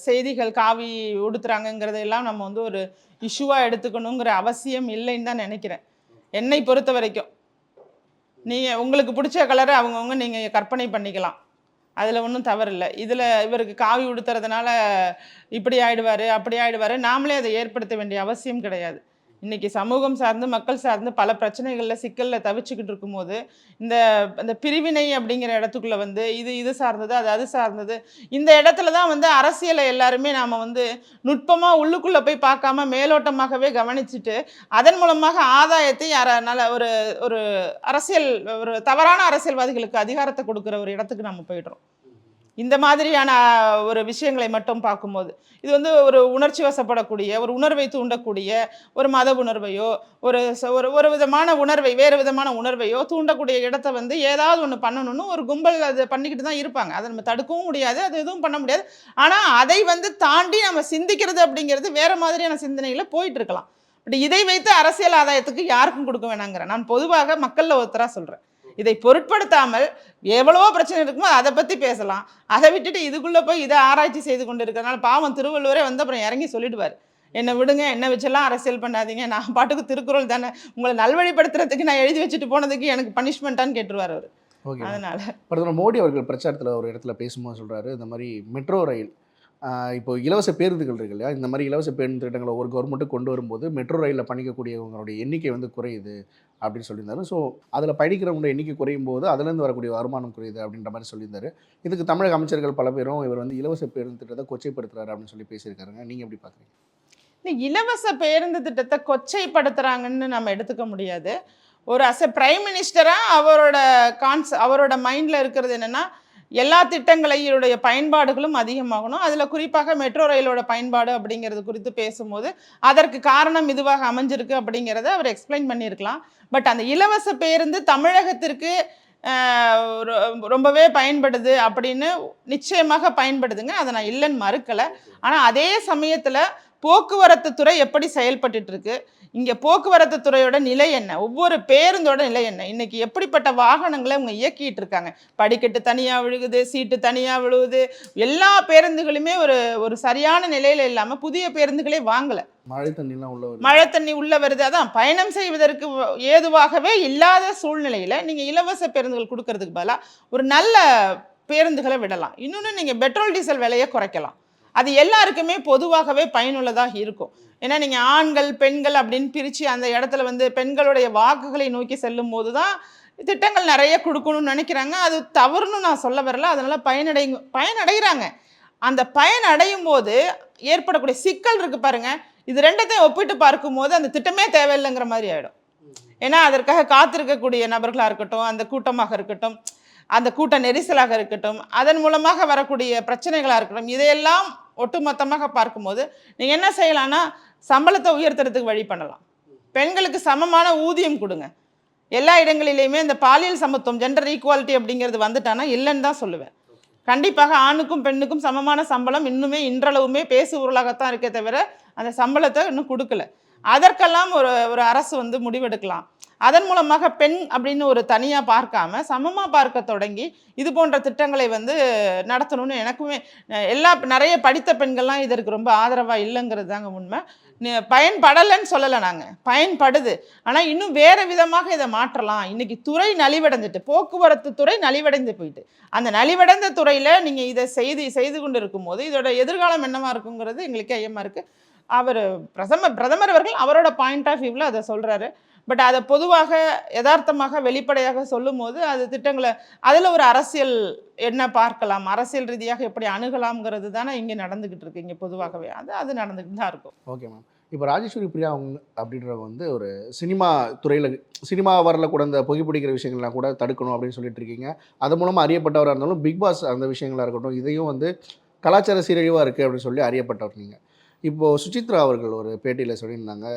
செய்திகள் காவி உடுத்துறாங்கங்கிறதெல்லாம் நம்ம வந்து ஒரு இஷ்யூவாக எடுத்துக்கணுங்கிற அவசியம் இல்லைன்னு தான் நினைக்கிறேன். என்னை பொறுத்த வரைக்கும் நீங்கள் உங்களுக்கு பிடிச்ச கலரை அவங்கவுங்க நீங்கள் கற்பனை பண்ணிக்கலாம், அதில் ஒன்றும் தவறில்லை. இதில் இவருக்கு காவி உடுத்துறதுனால இப்படி ஆயிடுவார் அப்படி ஆயிடுவார், நாமளே அதை ஏற்படுத்த வேண்டிய அவசியம் கிடையாது. இன்றைக்கி சமூகம் சார்ந்து மக்கள் சார்ந்து பல பிரச்சனைகளில் சிக்கலில் தவிச்சுக்கிட்டு இருக்கும்போது இந்த பிரிவினை அப்படிங்கிற இடத்துக்குள்ளே வந்து இது சார்ந்தது அது சார்ந்தது, இந்த இடத்துல தான் வந்து அரசியலை எல்லாருமே நாம் வந்து நுட்பமாக உள்ளுக்குள்ளே போய் பார்க்காம மேலோட்டமாகவே கவனிச்சுட்டு அதன் மூலமாக ஆதாயத்தை நல்ல ஒரு ஒரு அரசியல், ஒரு தவறான அரசியல்வாதிகளுக்கு அதிகாரத்தை கொடுக்குற ஒரு இடத்துக்கு நம்ம போய்டுறோம். இந்த மாதிரியான ஒரு விஷயங்களை மட்டும் பார்க்கும்போது இது வந்து ஒரு உணர்ச்சி வசப்படக்கூடிய, ஒரு உணர்வை தூண்டக்கூடிய, ஒரு மத உணர்வையோ ஒரு விதமான உணர்வை, வேறு விதமான உணர்வையோ தூண்டக்கூடிய இடத்த வந்து ஏதாவது ஒன்று பண்ணணும்னு ஒரு கும்பல் அதை பண்ணிக்கிட்டு தான் இருப்பாங்க. அதை நம்ம தடுக்கவும் முடியாது, அது எதுவும் பண்ண முடியாது. ஆனால் அதை வந்து தாண்டி நம்ம சிந்திக்கிறது அப்படிங்கிறது வேறு மாதிரியான சிந்தனையில் போயிட்டு இருக்கலாம். பட் இதை வைத்து அரசியல் ஆதாயத்துக்கு யாருக்கும் கொடுக்க வேணாங்கிறேன். நான் பொதுவாக மக்களில் ஒருத்தராக சொல்கிறேன். இதை பொருட்படுத்தாமல் எவ்வளவோ பிரச்சனை இருக்குமோ அதை பற்றி பேசலாம். அதை விட்டுட்டு இதுக்குள்ளே போய் இதை ஆராய்ச்சி செய்து கொண்டு இருக்கிறனால பாவம் திருவள்ளுவரே வந்து அப்புறம் இறங்கி சொல்லிடுவார், என்னை விடுங்க, என்னை வச்செல்லாம் அரசியல் பண்ணாதீங்க, நான் பாட்டுக்கு திருக்குறள் தானே, உங்களை நல்வழிப்படுத்துறதுக்கு நான் எழுதி வச்சுட்டு போனதுக்கு எனக்கு பனிஷ்மெண்ட்டான்னு கேட்டுருவார் அவர். அதனால் பிரதமர் மோடி அவர்கள் பிரச்சாரத்தில் ஒரு இடத்துல பேசும்போது சொல்கிறாரு, இந்த மாதிரி மெட்ரோ ரயில் இப்போ இலவச பேருந்துகள் இருக்கு இல்லையா, இந்த மாதிரி இலவச பேருந்து திட்டங்களை ஒரு கவர்மெண்ட்டு கொண்டு வரும்போது மெட்ரோ ரயிலில் பயணிக்கக்கூடியவங்களுடைய எண்ணிக்கை வந்து குறையுது அப்படின்னு சொல்லியிருந்தாரு. ஸோ அதில் பயணிக்கிறவங்களோட எண்ணிக்கை குறையும் போது அதுலேருந்து வரக்கூடிய வருமானம் குறையுது அப்படின்ற மாதிரி சொல்லியிருந்தாரு. இதுக்கு தமிழக அமைச்சர்கள் பல பேரும் இவர் வந்து இலவச பேருந்து திட்டத்தை கொச்சைப்படுத்துறாரு அப்படின்னு சொல்லி பேசியிருக்காருங்க. நீங்கள் எப்படி பார்க்குறீங்க? இலவச பேருந்து திட்டத்தை கொச்சைப்படுத்துகிறாங்கன்னு நம்ம எடுத்துக்க முடியாது. ஒரு அஸ் எ பிரைம் மினிஸ்டராக அவரோட மைண்டில் இருக்கிறது என்னென்னா, எல்லா திட்டங்களையுடைய பயன்பாடுகளும் அதிகமாகணும். அதில் குறிப்பாக மெட்ரோ ரயிலோட பயன்பாடு அப்படிங்கிறது குறித்து பேசும்போது அதற்கு காரணம் இதுவாக அமைஞ்சிருக்கு அப்படிங்கிறத அவர் எக்ஸ்பிளைன் பண்ணியிருக்கலாம். பட் அந்த இலவச பேருந்து தமிழகத்திற்கு ரொம்பவே பயன்படுது அப்படின்னு நிச்சயமாக பயன்படுதுங்க, அதை நான் இல்லைன்னு மறுக்கலை. ஆனால் அதே சமயத்தில் போக்குவரத்து துறை எப்படி செயல்பட்டு இருக்கு, இங்கே போக்குவரத்து துறையோட நிலை என்ன, ஒவ்வொரு பேருந்தோட நிலை என்ன, இன்னைக்கு எப்படிப்பட்ட வாகனங்களை அவங்க இயக்கிட்டு இருக்காங்க, படிக்கட்டு தனியாக விழுகுது, சீட்டு தனியாக விழுகுது, எல்லா பேருந்துகளுமே ஒரு சரியான நிலையில் இல்லாமல் புதிய பேருந்துகளே வாங்கலை, மழை தண்ணி உள்ள வருது. அதான் பயணம் செய்வதற்கு ஏதுவாகவே இல்லாத சூழ்நிலையில் நீங்கள் இலவச பேருந்துகள் கொடுக்கறதுக்கு பதிலாக ஒரு நல்ல பேருந்துகளை விடலாம். இன்னொன்று, நீங்கள் பெட்ரோல் டீசல் விலையை குறைக்கலாம். அது எல்லாருக்குமே பொதுவாகவே பயனுள்ளதாக இருக்கும். ஏன்னா நீங்கள் ஆண்கள் பெண்கள் அப்படின்னு பிரித்து அந்த இடத்துல வந்து பெண்களுடைய வாக்குகளை நோக்கி செல்லும் போது தான் திட்டங்கள் நிறைய கொடுக்கணும்னு நினைக்கிறாங்க. அது தவறுன்னு நான் சொல்ல வரல. அதனால் பயனடைகிறாங்க. அந்த பயனடையும் போது ஏற்படக்கூடிய சிக்கல் இருக்குது பாருங்கள், இது ரெண்டத்தையும் ஒப்பிட்டு பார்க்கும்போது அந்த திட்டமே தேவையில்லைங்கிற மாதிரி ஆகிடும். ஏன்னா அதற்காக காத்திருக்கக்கூடிய நபர்களாக இருக்கட்டும், அந்த கூட்டமாக இருக்கட்டும், அந்த கூட்ட நெரிசலாக இருக்கட்டும், அதன் மூலமாக வரக்கூடிய பிரச்சனைகளாக இருக்கட்டும், இதையெல்லாம் ஒட்டுமொத்தமாக பார்க்கும்போது நீங்கள் என்ன செய்யலாம்னா சம்பளத்தை உயர்த்துறதுக்கு வழி பண்ணலாம். பெண்களுக்கு சமமான ஊதியம் கொடுங்க. எல்லா இடங்களிலையுமே இந்த பாலியல் சமத்துவம், ஜெண்டர் ஈக்குவாலிட்டி அப்படிங்கிறது வந்துட்டானா இல்லைன்னு தான் சொல்லுவேன். கண்டிப்பாக ஆணுக்கும் பெண்ணுக்கும் சமமான சம்பளம் இன்னுமே இன்றளவுமே பேசு பொருளாகத்தான் இருக்கே தவிர அந்த சம்பளத்தை இன்னும் கொடுக்கல. அதற்கெல்லாம் ஒரு அரசு வந்து முடிவெடுக்கலாம். அதன் மூலமாக பெண் அப்படின்னு ஒரு தனியாக பார்க்காம சமமாக பார்க்க தொடங்கி இது போன்ற திட்டங்களை வந்து நடத்தணும்னு எனக்குமே நிறைய படித்த பெண்கள்லாம் இதற்கு ரொம்ப ஆதரவாக இல்லைங்கிறது தாங்க உண்மை. பயன்படலைன்னு சொல்லலை, நாங்கள் பயன்படுது. ஆனால் இன்னும் வேறு விதமாக இதை மாற்றலாம். இன்றைக்கி துறை நலிவடைஞ்சிட்டு, போக்குவரத்து துறை நலிவடைந்து போயிட்டு, அந்த நலிவடைந்த துறையில் நீங்கள் இதை செய்து கொண்டு இருக்கும்போது இதோட எதிர்காலம் என்னவா இருக்குங்கிறது எங்களுக்கு ஐயமாக இருக்குது. பிரதமர் அவர்கள் அவரோட பாயிண்ட் ஆஃப் வியூவில் அதை சொல்கிறாரு. பட் அதை பொதுவாக யதார்த்தமாக வெளிப்படையாக சொல்லும்போது அது திட்டங்களை அதில் ஒரு அரசியல் என்ன பார்க்கலாம், அரசியல் ரீதியாக எப்படி அணுகலாம்ங்கிறது தானே இங்கே நடந்துக்கிட்டு இருக்கு. இங்கே பொதுவாகவே அது நடந்துக்கிட்டு தான் இருக்கும். Okay ma'am. இப்போ ராஜேஸ்வரி பிரியா அவங்க அப்படின்றவங்க வந்து ஒரு சினிமா துறையில் சினிமா வரல கூட இந்த புகைப்பிடிக்கிற விஷயங்கள்லாம் கூட தடுக்கணும் அப்படின்னு சொல்லிட்டு இருக்கீங்க. அது மூலமாக அறியப்பட்டவராக இருந்தாலும் பிக் பாஸ் அந்த விஷயங்களாக இருக்கட்டும், இதையும் வந்து கலாச்சார சீரழிவாக இருக்குது அப்படின்னு சொல்லி அறியப்பட்டவர் நீங்கள். இப்போது சுசித்ரா அவர்கள் ஒரு பேட்டியில் சொல்லியிருந்தாங்க,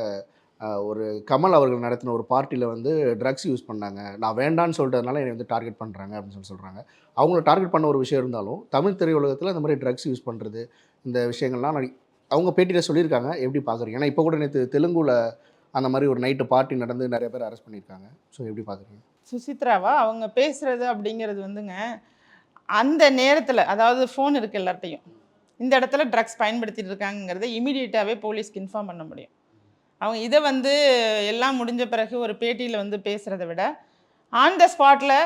ஒரு கமல் அவர்கள் நடத்தின ஒரு பார்ட்டியில் வந்து ட்ரக்ஸ் யூஸ் பண்ணாங்க, நான் வேண்டான்னு சொல்லிட்டதுனால என்னை வந்து டார்கெட் பண்ணுறாங்க அப்படின்னு சொல்கிறாங்க. அவங்கள டார்கெட் பண்ண ஒரு விஷயம் இருந்தாலும் தமிழ் திரையுலகத்தில் இந்த மாதிரி ட்ரக்ஸ் யூஸ் பண்ணுறது இந்த விஷயங்கள்லாம் அவங்க பேட்டியில் சொல்லியிருக்காங்க. எப்படி பார்க்குறீங்க? ஏன்னா இப்போ கூட நேற்று தெலுங்குல அந்த மாதிரி ஒரு நைட்டு பார்ட்டி நடந்து நிறைய பேர் அரெஸ்ட் பண்ணியிருக்காங்க. ஸோ எப்படி பார்க்குறீங்க? சுசித்ராவா அவங்க பேசுறது அப்படிங்கிறது வந்துங்க, அந்த நேரத்தில் அதாவது ஃபோன் இருக்குது எல்லார்ட்டையும், இந்த இடத்துல ட்ரக்ஸ் பயன்படுத்திட்டு இருக்காங்கிறத இமீடியட்டாகவே போலீஸ்க்கு இன்ஃபார்ம் பண்ண முடியும். அவங்க இதை வந்து எல்லாம் முடிஞ்ச பிறகு ஒரு பேட்டியில் வந்து பேசுகிறத விட ஆன் த ஸ்பாட்டில்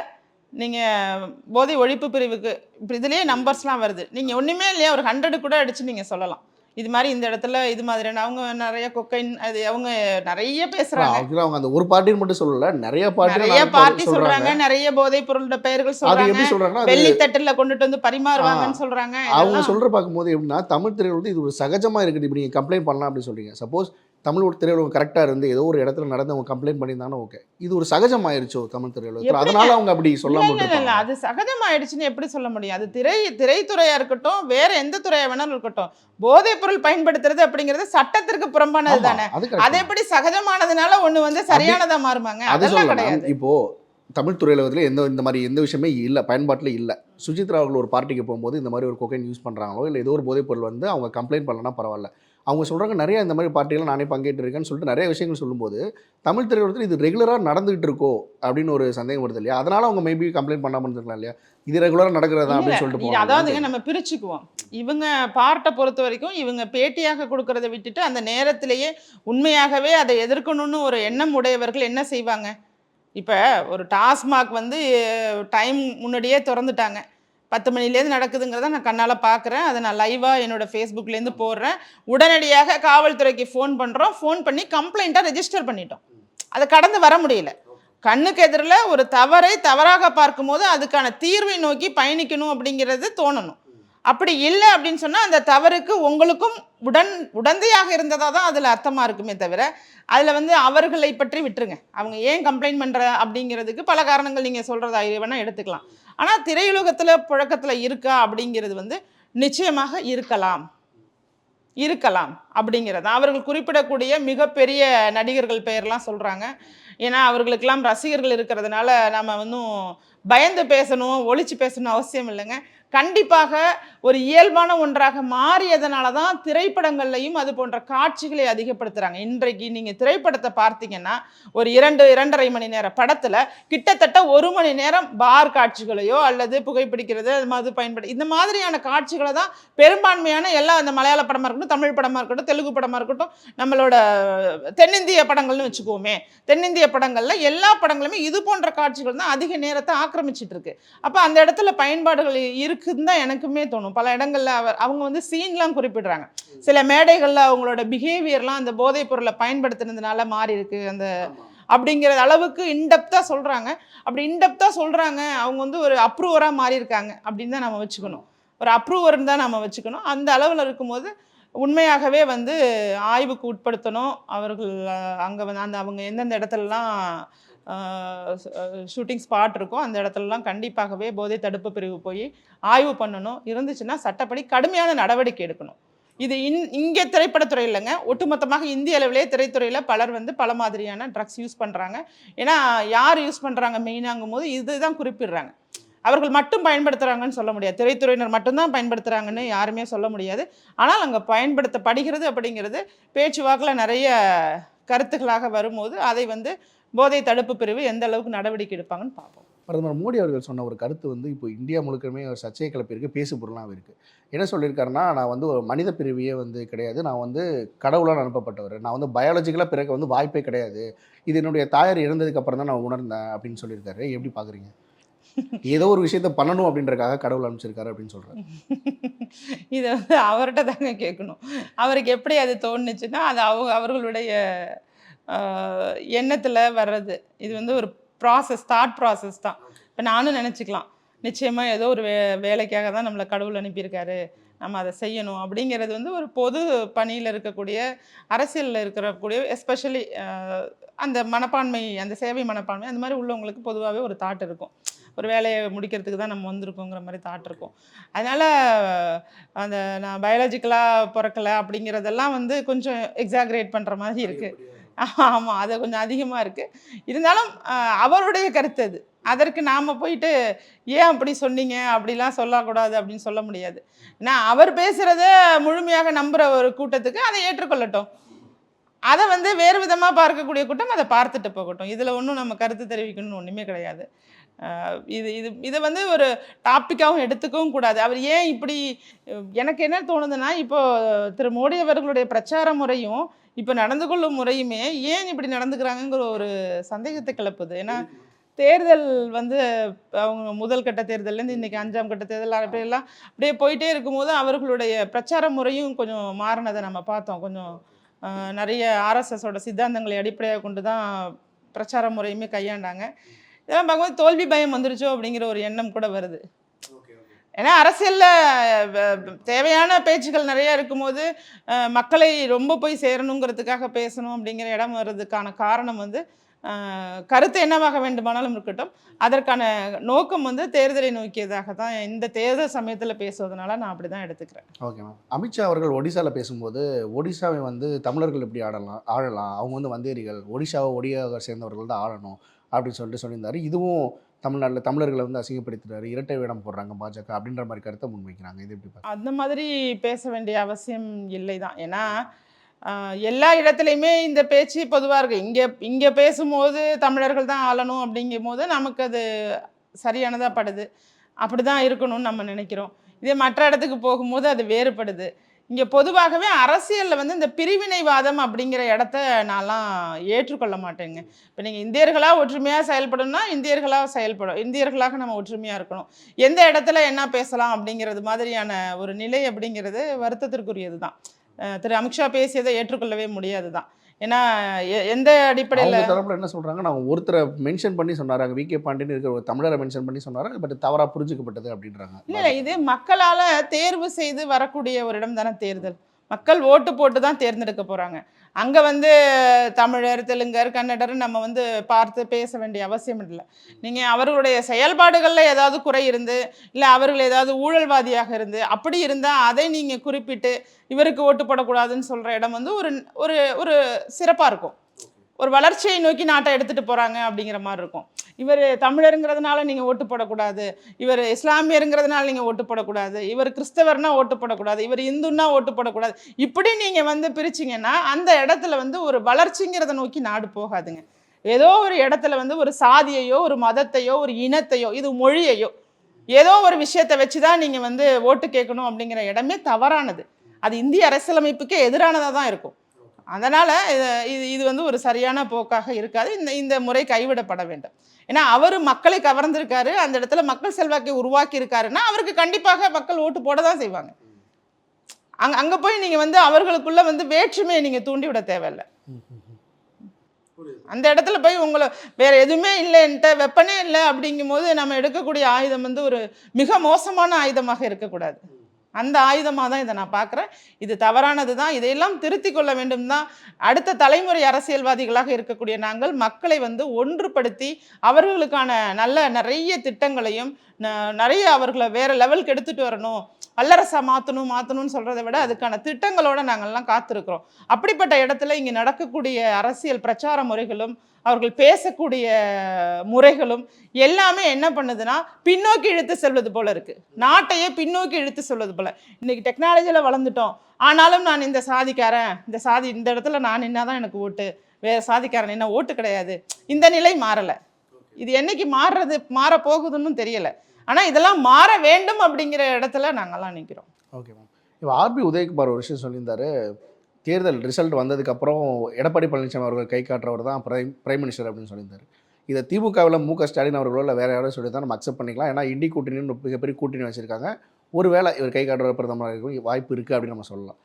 நீங்கள் போதை ஒழிப்பு பிரிவுக்கு இப்போ இதுலேயே நம்பர்ஸ்லாம் வருது, நீங்கள் ஒன்றுமே இல்லையா ஒரு 100 கூட அடித்து நீங்கள் சொல்லலாம். இது மாதிரி இந்த இடத்துல இது மாதிரியான அவங்க நிறைய கொக்கைன் அது அவங்க நிறைய பேசுகிறாங்க. அவங்க அந்த ஒரு பார்ட்டின்னு மட்டும் சொல்லல, நிறைய பார்ட்டி சொல்கிறாங்க, நிறைய போதைப் பொருளோட பெயர்கள் சொல்கிறாங்க, சொல்கிறாங்க, வெள்ளித்தட்டில் கொண்டுட்டு வந்து பரிமாறுவாங்கன்னு சொல்கிறாங்க. அவங்க சொல்கிற பார்க்கும்போது எப்படின்னா தமிழ் திரையுலகத்தில் இது ஒரு சகஜமாக இருக்குது. இப்படி நீங்கள் கம்ப்ளைண்ட் பண்ணலாம் அப்படின்னு சொல்கிறீங்க. சப்போஸ் தமிழ் திரையுலகம் கரெக்டாக இருந்து ஏதோ ஒரு இடத்துல நடந்து அவங்க கம்ப்ளைண்ட் பண்ணியிருந்தாங்கன்னா ஓகே, இது ஒரு சகஜமாயிருச்சோ தமிழ் திரையுலகத்தில், அதனால அவங்க அப்படி சொல்லாம இல்லை அது சகஜமாயிடுச்சுன்னு எப்படி சொல்ல முடியும்? அது திரைத்துறையாக இருக்கட்டும், வேற எந்த துறையாக வேணாலும் இருக்கட்டும், போதைப் பொருள் பயன்படுத்துறது அப்படிங்கிறது சட்டத்திற்கு புறம்பானது தானே. அது எப்படி சகஜமானதுனால ஒன்று வந்து சரியானதா மாறுமாங்க? அதெல்லாம் கிடையாது. இப்போ தமிழ் துறையுலகத்தில் இந்த மாதிரி எந்த விஷயமே இல்லை, பயன்பாட்டில் இல்லை. சுஜித்ரா அவர்கள் ஒரு பார்ட்டிக்கு போகும்போது இந்த மாதிரி ஒரு கொக்கைன் யூஸ் பண்ணுறாங்களோ இல்லை ஏதோ ஒரு போதைப் பொருள் வந்து அவங்க கம்ப்ளைண்ட் பண்ணலன்னா பரவாயில்ல. அவங்க சொல்கிறாங்க நிறைய இந்த மாதிரி பார்ட்டிகள் நானே பங்கேற்றிருக்கேன்னு சொல்லிட்டு நிறைய விஷயங்கள் சொல்லும்போது தமிழ் திரையுலகத்தில் இது ரெகுலராக நடந்துகிட்டு இருக்கோ அப்படின்னு ஒரு சந்தேகம் வருது இல்லையா? அதனால அவங்க மேபி கம்ப்ளைண்ட் பண்ணாமல் இருந்திருக்கலாம் இல்லையா? இது ரெகுலராக நடக்கிறதா அப்படின்னு சொல்லிட்டு போவாங்க. அதாவதுங்க நம்ம பிரிச்சுக்குவோம். இவங்க பார்ட்டை பொறுத்த வரைக்கும் இவங்க பேட்டியாக கொடுக்கறத விட்டுட்டு அந்த நேரத்திலேயே உண்மையாகவே அதை எதிர்க்கணும்னு ஒரு எண்ணம் உடையவர்கள் என்ன செய்வாங்க? இப்போ ஒரு டாஸ்மாக் வந்து டைம் முன்னாடியே திறந்துட்டாங்க, 10 மணிலேருந்து நடக்குதுங்கிறத நான் கண்ணால் பார்க்குறேன், அதை நான் லைவாக என்னோடய ஃபேஸ்புக்லேருந்து போடுறேன், உடனடியாக காவல்துறைக்கு ஃபோன் பண்ணுறோம், ஃபோன் பண்ணி கம்ப்ளைண்ட்டாக ரெஜிஸ்டர் பண்ணிட்டோம். அதை கடந்து வர முடியல. கண்ணுக்கு எதிரில் ஒரு தவறை தவறாக பார்க்கும்போது அதுக்கான தீர்வை நோக்கி பயணிக்கணும் அப்படிங்கிறது தோணணும். அப்படி இல்லை அப்படின்னு சொன்னால் அந்த தவறுக்கு உங்களுக்கும் உடந்தையாக இருந்ததாக தான் அதில் அர்த்தமாக இருக்குமே தவிர, அதில் வந்து அவர்களை பற்றி விட்டுருங்க. அவங்க ஏன் கம்ப்ளைண்ட் பண்ணுற அப்படிங்கிறதுக்கு பல காரணங்கள் நீங்கள் சொல்கிறதா வேணால் எடுத்துக்கலாம். ஆனால் திரையுலகத்தில் புழக்கத்தில் இருக்கா அப்படிங்கிறது வந்து நிச்சயமாக இருக்கலாம் அப்படிங்கிறது அவர்கள் குறிப்பிடக்கூடிய மிகப்பெரிய நடிகர்கள் பெயர்லாம் சொல்கிறாங்க. ஏன்னா அவர்களுக்கெல்லாம் ரசிகர்கள் இருக்கிறதுனால நம்ம இன்னும் பயந்து பேசணும், ஒளிச்சு பேசணும் அவசியம் இல்லைங்க. கண்டிப்பாக ஒரு இயல்பான ஒன்றாக மாறியதனால தான் திரைப்படங்கள்லையும் அது போன்ற காட்சிகளை அதிகப்படுத்துகிறாங்க. இன்றைக்கு நீங்கள் திரைப்படத்தை பார்த்தீங்கன்னா ஒரு 2-2.5 மணி நேர படத்தில் கிட்டத்தட்ட 1 மணி நேரம் பார் காட்சிகளையோ அல்லது புகைப்பிடிக்கிறது மது பயன்படுத்தி இந்த மாதிரியான காட்சிகளை தான் பெரும்பான்மையான எல்லா அந்த மலையாள படமாக இருக்கட்டும், தமிழ் படமாக இருக்கட்டும், தெலுங்கு படமாக இருக்கட்டும், நம்மளோட தென்னிந்திய படங்கள்னு வச்சுக்குவோமே, தென்னிந்திய படங்களில் எல்லா படங்களுமே இது போன்ற காட்சிகள் தான் அதிக நேரத்தை ஆக்கிரமிச்சிட்டு இருக்கு. அப்போ அந்த இடத்துல பயன்பாடுகள் இருக்குன்னு தான் எனக்குமே தோணும். பல இடங்களில் அவங்க வந்து சீன்லாம் குறிப்பிடுறாங்க. சில மேடைகளில் அவங்களோட பிஹேவியர்லாம் அந்த போதைப் பொருளை பயன்படுத்துனதுனால மாறி இருக்கு அந்த அப்படிங்கிற அளவுக்கு இன்டெப்த்தாக சொல்கிறாங்க. அப்படி இன்டெப்த்தாக சொல்கிறாங்க, அவங்க வந்து ஒரு அப்ரூவராக மாறி இருக்காங்க அப்படின்னு தான் நம்ம வச்சுக்கணும். ஒரு அப்ரூவர்னு தான் நம்ம வச்சுக்கணும். அந்த அளவில் இருக்கும்போது உண்மையாகவே வந்து ஆய்வுக்கு உட்படுத்தணும். அவர்கள் அங்கே வந்து அவங்க எந்தெந்த இடத்துலலாம் ஷூட்டிங் ஸ்பாட் இருக்கோ அந்த இடத்துலலாம் கண்டிப்பாகவே போதை தடுப்பு பிரிவு போய் ஆய்வு பண்ணணும். இருந்துச்சுன்னா சட்டப்படி கடுமையான நடவடிக்கை எடுக்கணும். இது இங்கே திரைப்படத்துறை இல்லைங்க, ஒட்டுமொத்தமாக இந்திய அளவிலே திரைத்துறையில் பலர் வந்து பல மாதிரியான ட்ரக்ஸ் யூஸ் பண்ணுறாங்க. ஏன்னா யார் யூஸ் பண்ணுறாங்க மெயினாகும் போது இதுதான் குறிப்பிடுறாங்க. அவர்கள் மட்டும் பயன்படுத்துகிறாங்கன்னு சொல்ல முடியாது, திரைத்துறையினர் மட்டும்தான் பயன்படுத்துகிறாங்கன்னு யாருமே சொல்ல முடியாது. ஆனால் அங்கே பயன்படுத்தப்படுகிறது அப்படிங்கிறது பேச்சுவாக்கில் நிறைய கருத்துக்களாக வரும்போது அதை வந்து போதை தடுப்பு பிரிவு எந்த அளவுக்கு நடவடிக்கை எடுப்பாங்கன்னு பார்ப்போம். பிரதமர் மோடி அவர்கள் சொன்ன ஒரு கருத்து வந்து இப்போ இந்தியா முழுக்கமே ஒரு சர்ச்சையை கிளப்பியிருக்கு, பேசு பொருளாகவும் இருக்குது. என்ன சொல்லியிருக்காருன்னா, நான் வந்து ஒரு மனித பிரிவியே வந்து கிடையாது, நான் வந்து கடவுளால் அனுப்பப்பட்டவர், நான் வந்து பயாலஜிக்கலாக பிறக்க வந்து வாய்ப்பே கிடையாது, இது என்னுடைய தாயார் இறந்ததுக்கு அப்புறம் தான் நான் உணர்ந்தேன் அப்படின்னு சொல்லியிருக்காரு. எப்படி பார்க்குறீங்க? ஏதோ ஒரு விஷயத்த பண்ணணும் அப்படின்றக்காக கடவுள் அனுப்பிச்சிருக்காரு அப்படின்னு சொல்கிறார். இதை வந்து அவர்கிட்ட தாங்க கேட்கணும். அவருக்கு எப்படி அது தோணுச்சுன்னா அது அவர்களுடைய எண்ணத்தில் வர்றது. இது வந்து ஒரு தாட் ப்ராசஸ் தான். இப்போ நானும் நினச்சிக்கலாம், நிச்சயமாக ஏதோ ஒரு வேலைக்காக தான் நம்மளை கடவுள் அனுப்பியிருக்காரு, நம்ம அதை செய்யணும் அப்படிங்கிறது வந்து ஒரு பொது பணியில் இருக்கக்கூடிய, அரசியலில் இருக்கக்கூடிய எஸ்பெஷலி அந்த மனப்பான்மை, அந்த சேவை மனப்பான்மை அந்த மாதிரி உள்ளவங்களுக்கு பொதுவாகவே ஒரு தாட் இருக்கும். ஒரு வேலையை முடிக்கிறதுக்கு தான் நம்ம வந்திருக்கோங்கிற மாதிரி தாட் இருக்கும். அதனால் அந்த நான் பயாலஜிக்கலாக பிறக்கலை அப்படிங்கிறதெல்லாம் வந்து கொஞ்சம் எக்ஸாக்ரேட் பண்ணுற மாதிரி இருக்குது. ஆமாம், அது கொஞ்சம் அதிகமாக இருக்குது. இருந்தாலும் அவருடைய கருத்து அது. அதற்கு நாம் போயிட்டு ஏன் அப்படி சொன்னீங்க, அப்படிலாம் சொல்லக்கூடாது அப்படின்னு சொல்ல முடியாது. ஏன்னா அவர் பேசுகிறத முழுமையாக நம்புகிற ஒரு கூட்டத்துக்கு அதை ஏற்றுக்கொள்ளட்டும். அதை வந்து வேறு விதமாக பார்க்கக்கூடிய கூட்டம் அதை பார்த்துட்டு போகட்டும். இதில் ஒன்றும் நம்ம கருத்து தெரிவிக்கணும்னு ஒன்றுமே கிடையாது. இது இது இதை வந்து ஒரு டாப்பிக்காகவும் எடுத்துக்கவும் கூடாது. அவர் ஏன் இப்படி, எனக்கு என்ன தோணுதுன்னா, இப்போ திரு மோடி அவர்களுடைய பிரச்சார முறையும் இப்போ நடந்து கொள்ளும் முறையுமே ஏன் இப்படி நடந்துக்கிறாங்கங்கிற ஒரு சந்தேகத்தை கிளப்புது. ஏன்னா தேர்தல் வந்து அவங்க முதல் கட்ட தேர்தல்லேருந்து இன்றைக்கி 5ஆம் கட்ட தேர்தல் அப்படியெல்லாம் அப்படியே போயிட்டே இருக்கும்போது அவர்களுடைய பிரச்சார முறையும் கொஞ்சம் மாறினதை நம்ம பார்த்தோம். கொஞ்சம் நிறைய ஆர்எஸ்எஸோட சித்தாந்தங்களை அடிப்படையாக கொண்டு தான் பிரச்சார முறையுமே கையாண்டாங்க. இதெல்லாம் பார்க்கும்போது தோல்வி பயம் வந்துருச்சோ அப்படிங்கிற ஒரு எண்ணம் கூட வருது. ஏன்னா அரசியலில் தேவையான பேச்சுக்கள் நிறையா இருக்கும்போது மக்களை ரொம்ப போய் சேரணுங்கிறதுக்காக பேசணும் அப்படிங்கிற இடம் வர்றதுக்கான காரணம் வந்து கருத்து என்னவாக வேண்டுமானாலும் இருக்கட்டும், அதற்கான நோக்கம் வந்து தேர்தலை நோக்கியதாக தான் இந்த தேர்தல் சமயத்தில் பேசுவதனால நான் அப்படி தான் எடுத்துக்கிறேன். Okay ma'am. அமித்ஷா அவர்கள் ஒடிசாவில் பேசும்போது ஒடிசாவை வந்து தமிழர்கள் எப்படி ஆளலாம், அவங்க வந்து வந்தேரிகள், ஒடியாவை சேர்ந்தவர்கள் தான் ஆளணும் அப்படின்னு சொல்லிட்டு சொல்லியிருந்தாரு. இதுவும் தமிழ்நாட்டில் தமிழர்களை வந்து அசிங்கப்படுத்துறாரு, இரட்டை வேடம் போடுறாங்க பாஜக அப்படின்ற மாதிரி கருத்தை முன்வைக்கிறாங்க. இது எப்படி பார்க்க? அந்த மாதிரி பேச வேண்டிய அவசியம் இல்லை தான். ஏன்னா எல்லா இடத்துலையுமே இந்த பேச்சு பொதுவாக இருக்குது. இங்கே பேசும்போது தமிழர்கள் தான் ஆளணும் அப்படிங்கும் போது நமக்கு அது சரியானதாக படுது. அப்படி தான் இருக்கணும்னு நம்ம நினைக்கிறோம். இதே மற்ற இடத்துக்கு போகும்போது அது வேறுபடுது. இங்கே பொதுவாகவே அரசியலில் வந்து இந்த பிரிவினைவாதம் அப்படிங்கிற இடத்த நான்லாம் ஏற்றுக்கொள்ள மாட்டேங்க. இப்போ நீங்கள் இந்தியர்களாக ஒற்றுமையாக செயல்படணும்னா இந்தியர்களாக நம்ம ஒற்றுமையாக இருக்கணும். எந்த இடத்துல என்ன பேசலாம் அப்படிங்கிறது மாதிரியான ஒரு நிலை அப்படிங்கிறது வருத்தத்திற்குரியது தான். திரு அமித்ஷா பேசியதை ஏற்றுக்கொள்ளவே முடியாது தான். ஏன்னா எந்த அடிப்படையில் தரப்புல என்ன சொல்கிறாங்க, நான் ஒருத்தரை மென்ஷன் பண்ணி சொன்னாங்க, விகே பாண்டியன் இருக்கிற ஒரு தமிழரை மென்ஷன் பண்ணி சொன்னாங்க, பட் தவறாக புரிஞ்சுக்கப்பட்டது அப்படின்றாங்க. இல்லை, இது மக்களால் தேர்வு செய்து வரக்கூடிய ஒரு இடம் தானே தேர்தல். மக்கள் ஓட்டு போட்டு தான் தேர்ந்தெடுக்க போகிறாங்க. அங்கே வந்து தமிழர், தெலுங்கர், கன்னடர் நம்ம வந்து பார்த்து பேச வேண்டிய அவசியம் இல்லை. நீங்கள் அவர்களுடைய செயல்பாடுகளில் ஏதாவது குறை இருந்து, இல்லை அவர்கள் ஏதாவது ஊழல்வாதியாக இருந்து அப்படி இருந்தால் அதை நீங்கள் குறிப்பிட்டு இவருக்கு ஓட்டு போடக்கூடாதுன்னு சொல்கிற இடம் வந்து ஒரு ஒரு ஒரு சிறப்பாக இருக்கும். ஒரு வளர்ச்சியை நோக்கி நாட்டை எடுத்துகிட்டு போகிறாங்க அப்படிங்கிற மாதிரி இருக்கும். இவர் தமிழருங்கிறதுனால நீங்கள் ஓட்டு போடக்கூடாது, இவர் இஸ்லாமியருங்கிறதுனால நீங்கள் ஓட்டு போடக்கூடாது, இவர் கிறிஸ்தவர்னா ஓட்டு போடக்கூடாது, இவர் இந்துன்னா ஓட்டு போடக்கூடாது, இப்படி நீங்கள் வந்து பிரிச்சிங்கன்னா அந்த இடத்துல வந்து ஒரு வளர்ச்சிங்கிறத நோக்கி நாடு போகாதுங்க. ஏதோ ஒரு இடத்துல வந்து ஒரு சாதியையோ, ஒரு மதத்தையோ, ஒரு இனத்தையோ, இது மொழியையோ, ஏதோ ஒரு விஷயத்தை வச்சு தான் நீங்கள் வந்து ஓட்டு கேட்கணும் அப்படிங்கிற இடமே தவறானது. அது இந்திய அரசியலமைப்புக்கே எதிரானதாக தான் இருக்கும். அதனால் இது வந்து ஒரு சரியான போக்காக இருக்காது. இந்த முறை கைவிடப்பட வேண்டும். ஏன்னா அவர் மக்களை கவர்ந்திருக்காரு, அந்த இடத்துல மக்கள் செல்வாக்கை உருவாக்கி இருக்காருன்னா அவருக்கு கண்டிப்பாக மக்கள் ஓட்டு போட தான் செய்வாங்க. அங்கே போய் நீங்கள் வந்து அவர்களுக்குள்ள வந்து வேற்றுமையை நீங்கள் தூண்டிவிட தேவையில்லை. அந்த இடத்துல போய் உங்களை வேற எதுவுமே இல்லைன்ட்டு வெப்பனே இல்லை அப்படிங்கும்போது நம்ம எடுக்கக்கூடிய ஆயுதம் வந்து ஒரு மிக மோசமான ஆயுதமாக இருக்கக்கூடாது. அந்த ஆயுதமாக தான் இதை நான் பார்க்குறேன். இது தவறானது தான். இதையெல்லாம் திருத்தி கொள்ள வேண்டும் தான். அடுத்த தலைமுறை அரசியல்வாதிகளாக இருக்கக்கூடிய நாங்கள் மக்களை வந்து ஒன்றுபடுத்தி அவர்களுக்கான நல்ல நிறைய திட்டங்களையும் நிறைய அவர்களை வேறு லெவலுக்கு எடுத்துகிட்டு வரணும், வல்லரசாக மாற்றணும்னு சொல்கிறத விட அதுக்கான திட்டங்களோடு நாங்கள்லாம் காத்திருக்கிறோம். அப்படிப்பட்ட இடத்துல இங்கே நடக்கக்கூடிய அரசியல் பிரச்சார முறைகளும் அவர்கள் பேசக்கூடிய முறைகளும் எல்லாமே என்ன பண்ணுதுன்னா பின்னோக்கி இழுத்து செல்வது போல இருக்குது. நாட்டையே பின்னோக்கி இழுத்து செல்வது போல். இன்றைக்கி டெக்னாலஜியில் வளர்ந்துட்டோம், ஆனாலும் நான் இந்த சாதிக்காரன், இந்த இடத்துல நான் நின்னா தான் எனக்கு ஓட்டு, வேறு சாதிக்காரன் என்ன ஓட்டு கிடையாது. இந்த நிலை மாறலை. இது என்னைக்கு மாறப்போகுதுன்னு தெரியலை. ஆனால் இதெல்லாம் மாற வேண்டும் அப்படிங்கிற இடத்துல நாங்கள்லாம் நிற்கிறோம். Okay ma'am. இப்போ ஆர்பி உதயகுமார் ஒரு விஷயம் சொல்லியிருந்தாரு, தேர்தல் ரிசல்ட் வந்ததுக்கப்புறம் எடப்பாடி பழனிசாமி அவர்கள் கை காட்டுறவர் தான் பிரைம் மினிஸ்டர் அப்படின்னு சொல்லியிருந்தார். இதை திமுகவில் மு.க. ஸ்டாலின் அவர்களோ இல்லை வேறு யாரோ சொல்லி தான் நம்ம அக்செப்ட் பண்ணிக்கலாம். ஏன்னா இண்டி கூட்டணின்னு மிகப்பெரிய கூட்டணி வச்சுருக்காங்க. ஒருவேளை இவர் கை காட்டுற பிரதமராக இருக்கும் வாய்ப்பு இருக்குது அப்படின்னு நம்ம சொல்லலாம்.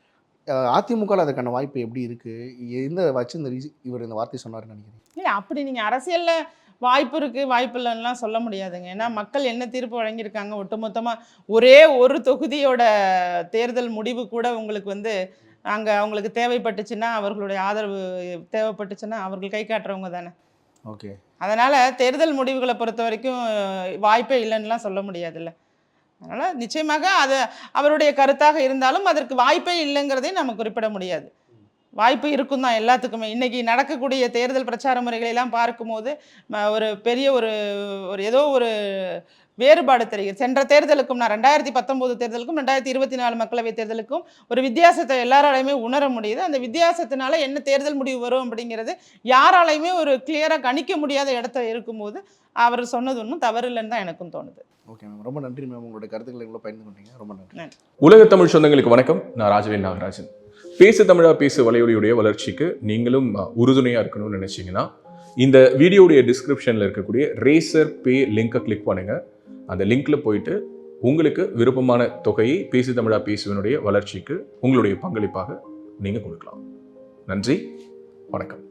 அதிமுகவில் அதுக்கான வாய்ப்பு எப்படி இருக்குது? எந்த வச்சு இவர் இந்த வார்த்தை சொன்னார்னு நினைக்கிறீங்க? இல்லை அப்படி நீங்கள் அரசியலில் வாய்ப்பு இருக்குது வாய்ப்பு இல்லைன்னுலாம் சொல்ல முடியாதுங்க. ஏன்னா மக்கள் என்ன தீர்ப்பு வழங்கியிருக்காங்க ஒட்டுமொத்தமாக ஒரே ஒரு தொகுதியோட தேர்தல் முடிவு கூட உங்களுக்கு வந்து அங்கே அவங்களுக்கு தேவைப்பட்டுச்சுன்னா அவர்களுடைய ஆதரவு தேவைப்பட்டுச்சுன்னா அவர்கள் கை காட்டுறவங்க தானே. ஓகே. அதனால் தேர்தல் முடிவுகளை பொறுத்த வரைக்கும் வாய்ப்பே இல்லைன்னுலாம் சொல்ல முடியாதுல்ல. அதனால் நிச்சயமாக அது அவருடைய கருத்தாக இருந்தாலும் அதற்கு வாய்ப்பே இல்லைங்கிறதையும் நம்ம குறிப்பிட முடியாது. வாய்ப்பு இருக்கும் தான் எல்லாத்துக்குமே. இன்றைக்கி நடக்கக்கூடிய தேர்தல் பிரச்சார முறைகளெல்லாம் பார்க்கும்போது ஒரு பெரிய ஒரு ஏதோ ஒரு வேறுபாடு தெரிகிறது. சென்ற தேர்தலுக்கும் நான் 2019 தேர்தலுக்கும் 2024 மக்களவை தேர்தலுக்கும் ஒரு வித்தியாசத்தை எல்லாராலையுமே உணர முடியுது. அந்த வித்தியாசத்தினால என்ன தேர்தல் முடிவு வரும் அப்படிங்கிறது யாராலையுமே ஒரு கிளியராக கணிக்க முடியாத இடத்துல இருக்கும்போது அவர் சொன்னது ஒன்றும் தவறு இல்லைன்னு தான் எனக்கும் தோணுது. ஓகே மேம், ரொம்ப நன்றி மேம். உங்களுடைய கருத்துக்களை இவ்வளோ பகிர்ந்து கொண்டீங்க. ரொம்ப நன்றி. உலக தமிழ் சொந்தங்களுக்கு வணக்கம். நான் ராஜவேல் நாகராஜன். பேசு தமிழா பேசு வலையொலியுடைய வளர்ச்சிக்கு நீங்களும் உறுதுணையாக இருக்கணும்னு நினச்சிங்கன்னா இந்த வீடியோடைய டிஸ்கிரிப்ஷனில் இருக்கக்கூடிய ரேசர் பே லிங்கை கிளிக் பண்ணுங்கள். அந்த லிங்க்கில் போயிட்டு உங்களுக்கு விருப்பமான தொகையை பேசு தமிழா பேசுவனுடைய வளர்ச்சிக்கு உங்களுடைய பங்களிப்பாக நீங்கள் கொடுக்கலாம். நன்றி, வணக்கம்.